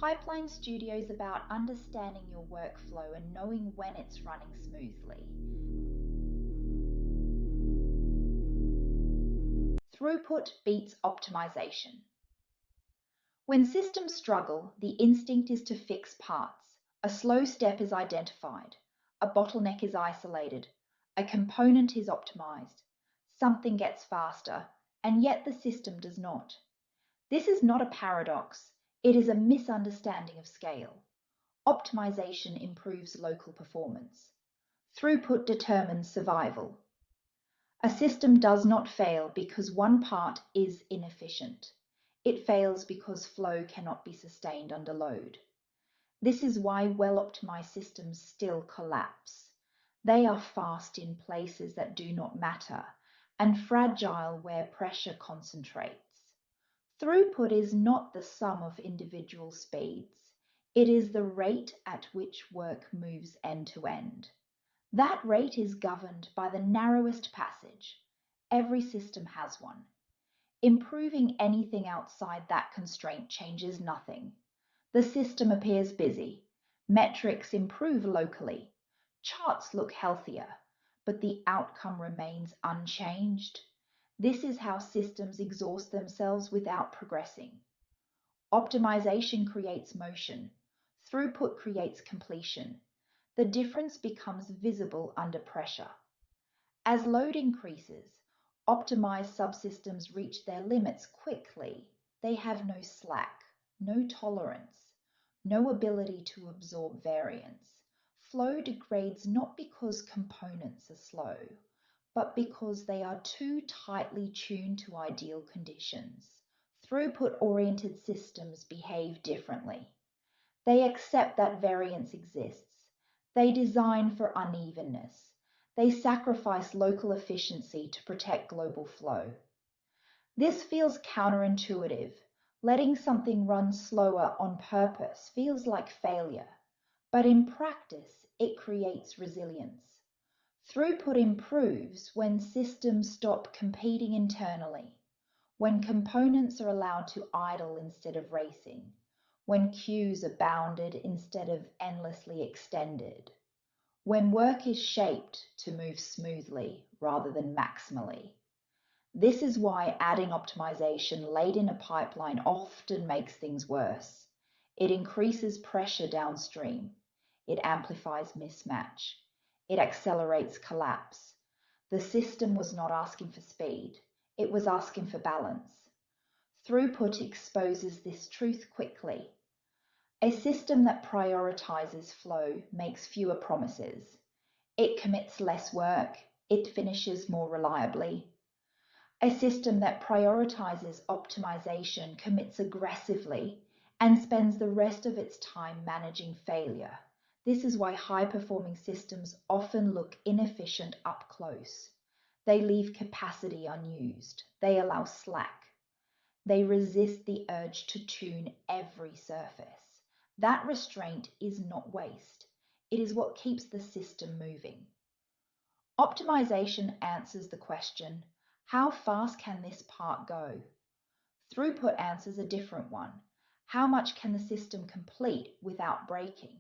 Pipeline Studio is about understanding your workflow and knowing when it's running smoothly. Throughput beats optimization. When systems struggle, the instinct is to fix parts. A slow step is identified. A bottleneck is isolated. A component is optimized. Something gets faster, and yet the system does not. This is not a paradox. It is a misunderstanding of scale. Optimization improves local performance. Throughput determines survival. A system does not fail because one part is inefficient. It fails because flow cannot be sustained under load. This is why well-optimized systems still collapse. They are fast in places that do not matter and fragile where pressure concentrates. Throughput is not the sum of individual speeds. It is the rate at which work moves end to end. That rate is governed by the narrowest passage. Every system has one. Improving anything outside that constraint changes nothing. The system appears busy. Metrics improve locally. Charts look healthier, but the outcome remains unchanged. This is how systems exhaust themselves without progressing. Optimization creates motion. Throughput creates completion. The difference becomes visible under pressure. As load increases, optimized subsystems reach their limits quickly. They have no slack, no tolerance, no ability to absorb variance. Flow degrades not because components are slow, but because they are too tightly tuned to ideal conditions. Throughput-oriented systems behave differently. They accept that variance exists. They design for unevenness. They sacrifice local efficiency to protect global flow. This feels counterintuitive. Letting something run slower on purpose feels like failure, but in practice, it creates resilience. Throughput improves when systems stop competing internally, when components are allowed to idle instead of racing, when queues are bounded instead of endlessly extended, when work is shaped to move smoothly rather than maximally. This is why adding optimization late in a pipeline often makes things worse. It increases pressure downstream. It amplifies mismatch. It accelerates collapse. The system was not asking for speed. It was asking for balance. Throughput exposes this truth quickly. A system that prioritizes flow makes fewer promises. It commits less work. It finishes more reliably. A system that prioritizes optimization commits aggressively and spends the rest of its time managing failure. This is why high-performing systems often look inefficient up close. They leave capacity unused. They allow slack. They resist the urge to tune every surface. That restraint is not waste. It is what keeps the system moving. Optimization answers the question, how fast can this part go? Throughput answers a different one. How much can the system complete without breaking?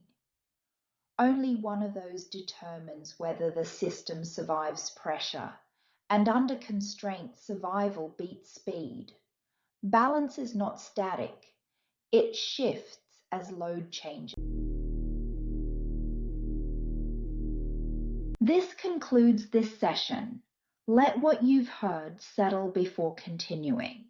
Only one of those determines whether the system survives pressure, and under constraint, survival beats speed. Balance is not static. It shifts as load changes. This concludes this session. Let what you've heard settle before continuing.